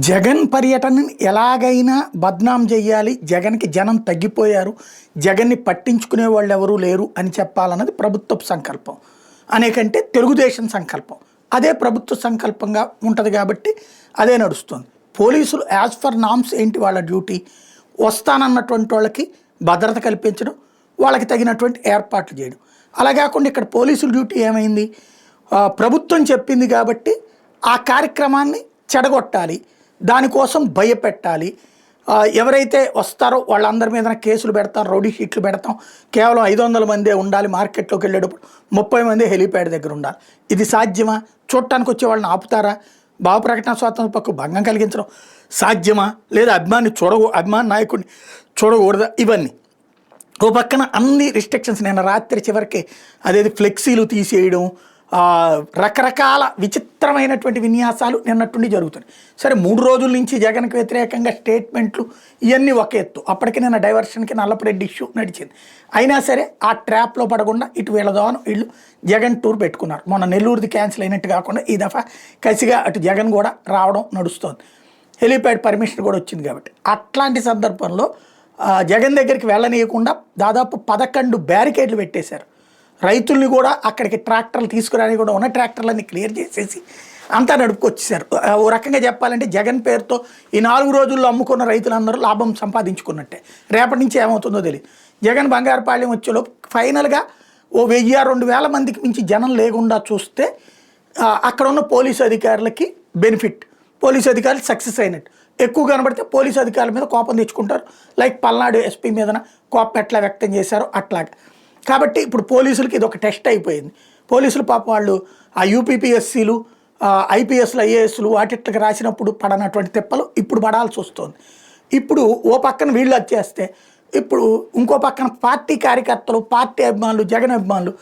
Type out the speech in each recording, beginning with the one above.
జగన్ పర్యటనని ఎలాగైనా బద్నాం చేయాలి, జగన్కి జనం తగ్గిపోయారు, జగన్ని పట్టించుకునే వాళ్ళు ఎవరూ లేరు అని చెప్పాలన్నది ప్రభుత్వపు సంకల్పం. అనేకంటే తెలుగుదేశం సంకల్పం అదే ప్రభుత్వ సంకల్పంగా ఉంటుంది కాబట్టి అదే నడుస్తుంది. పోలీసులు యాజ్ ఫర్ నామ్స్ ఏంటి వాళ్ళ డ్యూటీ? వస్తానన్నటువంటి వాళ్ళకి భద్రత కల్పించడం, వాళ్ళకి తగినటువంటి ఏర్పాట్లు చేయడం. అలా కాకుండా ఇక్కడ పోలీసుల డ్యూటీ ఏమైంది? ప్రభుత్వం చెప్పింది కాబట్టి ఆ కార్యక్రమాన్ని చెడగొట్టాలి, దానికోసం భయపెట్టాలి. ఎవరైతే వస్తారో వాళ్ళందరి మీద కేసులు పెడతాం, రౌడీ షీట్లు పెడతాం, కేవలం 500 మందే ఉండాలి, మార్కెట్లోకి వెళ్ళేటప్పుడు 30 మంది హెలిప్యాడ్ దగ్గర ఉండాలి. ఇది సాధ్యమా? చూడటానికి వచ్చే వాళ్ళని ఆపుతారా? భావ ప్రకటన స్వాతంత్ర పక్కు భంగం కలిగించడం సాధ్యమా? లేదా అభిమాని నాయకుడిని చూడకూడదా? ఇవన్నీ ఓ పక్కన అన్ని రిస్ట్రిక్షన్స్. నేను రాత్రి చివరికి అదేది ఫ్లెక్సీలు తీసేయడం, రకరకాల విచిత్రమైనటువంటి విన్యాసాలు నిన్నట్టుండి జరుగుతున్నాయి. సరే, 3 రోజుల నుంచి జగన్కి వ్యతిరేకంగా స్టేట్మెంట్లు ఇవన్నీ ఒక ఎత్తు. అప్పటికి నిన్న డైవర్షన్కి నల్లపరెడ్డి ఇష్యూ నడిచింది. అయినా సరే ఆ ట్రాప్లో పడకుండా ఇటు వీళ్ళదోను వీళ్ళు జగన్ టూర్ పెట్టుకున్నారు. మొన్న నెల్లూరుది క్యాన్సిల్ అయినట్టు కాకుండా ఈ దఫా కసిగా అటు జగన్ కూడా రావడం నడుస్తోంది. హెలిప్యాడ్ పర్మిషన్ కూడా వచ్చింది కాబట్టి అట్లాంటి సందర్భంలో జగన్ దగ్గరికి వెళ్ళనీయకుండా దాదాపు 11 బ్యారికేడ్లు పెట్టేశారు. రైతుల్ని కూడా అక్కడికి ట్రాక్టర్లు తీసుకురాని కూడా ఉన్న ట్రాక్టర్లన్నీ క్లియర్ చేసేసి అంతా నడుపుకొచ్చేసారు. ఓ రకంగా చెప్పాలంటే జగన్ పేరుతో ఈ 4 రోజుల్లో అమ్ముకున్న రైతులందరూ లాభం సంపాదించుకున్నట్టే. రేపటి నుంచి ఏమవుతుందో తెలియదు. జగన్ బంగారుపాళ్యం వచ్చేలోపు ఫైనల్గా ఓ 1000-2000 మందికి మించి జనం లేకుండా చూస్తే అక్కడ ఉన్న పోలీసు అధికారులకి బెనిఫిట్. పోలీసు అధికారులు సక్సెస్ అయినట్టు. ఎక్కువ కనబడితే పోలీసు అధికారుల మీద కోపం తెచ్చుకుంటారు. లైక్ పల్నాడు ఎస్పీ మీదన కోపం ఎట్లా వ్యక్తం చేశారో అట్లాగా. కాబట్టి ఇప్పుడు పోలీసులకి ఇది ఒక టెస్ట్ అయిపోయింది. పోలీసులు పాపం వాళ్ళు ఆ యూపీపీఎస్సీలు, ఐపీఎస్లు, ఐఏఎస్లు వాటిట్లకి రాసినప్పుడు పడనటువంటి తిప్పలు ఇప్పుడు పడాల్సి వస్తుంది. ఇప్పుడు ఓ పక్కన వీళ్ళు వచ్చేస్తే ఇప్పుడు ఇంకో పక్కన పార్టీ కార్యకర్తలు, పార్టీ అభిమానులు, జగన్ అభిమానులు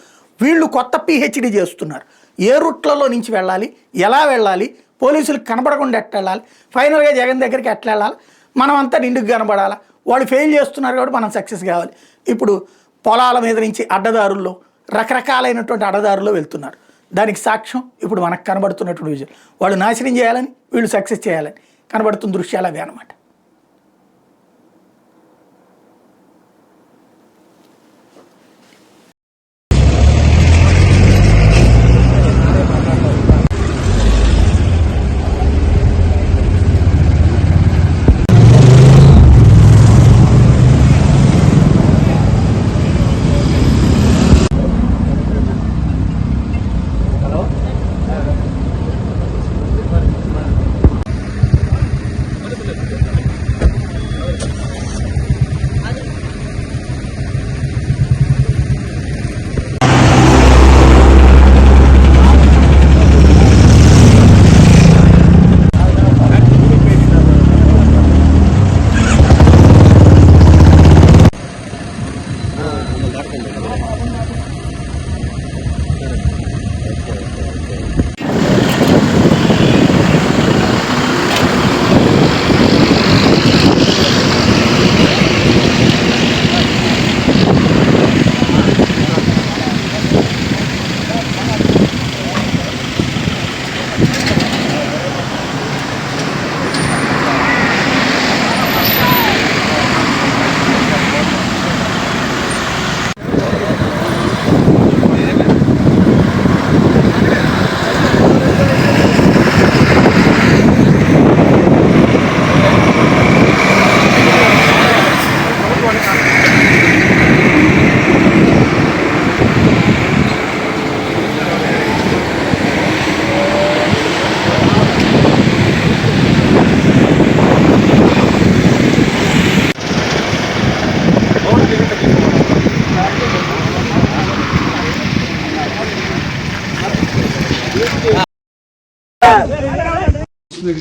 వీళ్ళు కొత్త పిహెచ్డి చేస్తున్నారు. ఏ రూట్లలో నుంచి వెళ్ళాలి, ఎలా వెళ్ళాలి, పోలీసులకు కనబడకుండా ఎట్లా వెళ్ళాలి, ఫైనల్గా జగన్ దగ్గరికి ఎట్లా వెళ్ళాలి, మనం అంతా నిండుకు కనబడాలా. వాళ్ళు ఫెయిల్ చేస్తున్నారు కాబట్టి మనం సక్సెస్ కావాలి. ఇప్పుడు పొలాల మీద నుంచి అడ్డదారుల్లో, రకరకాలైనటువంటి అడ్డదారుల్లో వెళ్తున్నారు. దానికి సాక్ష్యం ఇప్పుడు మనకు కనబడుతున్నటువంటి విజయం. వాళ్ళు నాశనం చేయాలని, వీళ్ళు సక్సెస్ చేయాలని కనబడుతున్న దృశ్యాలు అవే అనమాట.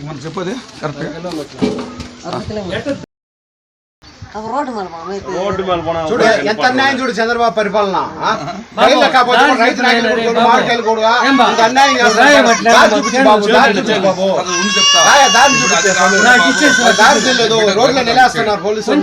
మనం చెప్పదే చూడు ఎంత అన్యాయం, చూడు చంద్రబాబు పరిపాలన. రోడ్లో నిలేస్తున్నారు పోలీసులు.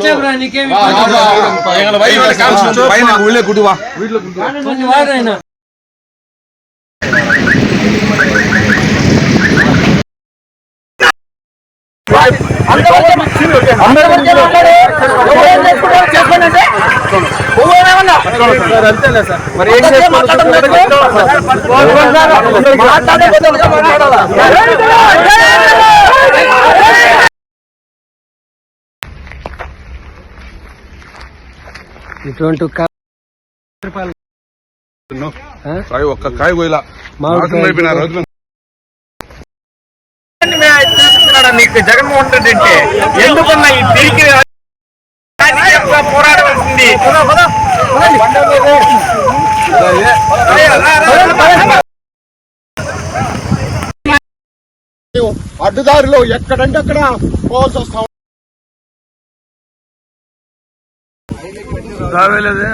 అంతేలే సార్ మరి ఏం చేసుకోవాలి ఇటువంటి ఒక్క కాయ పోయిలా రైతులు మీకు జగన్మోహన్ రెడ్డి అంటే ఎందుకన్నా ఈ తిరిగి పోరాడవలసింది అడ్డుదారిలో ఎక్కడంటే అక్కడ పోవాల్సి వస్తాం. రావేలేదే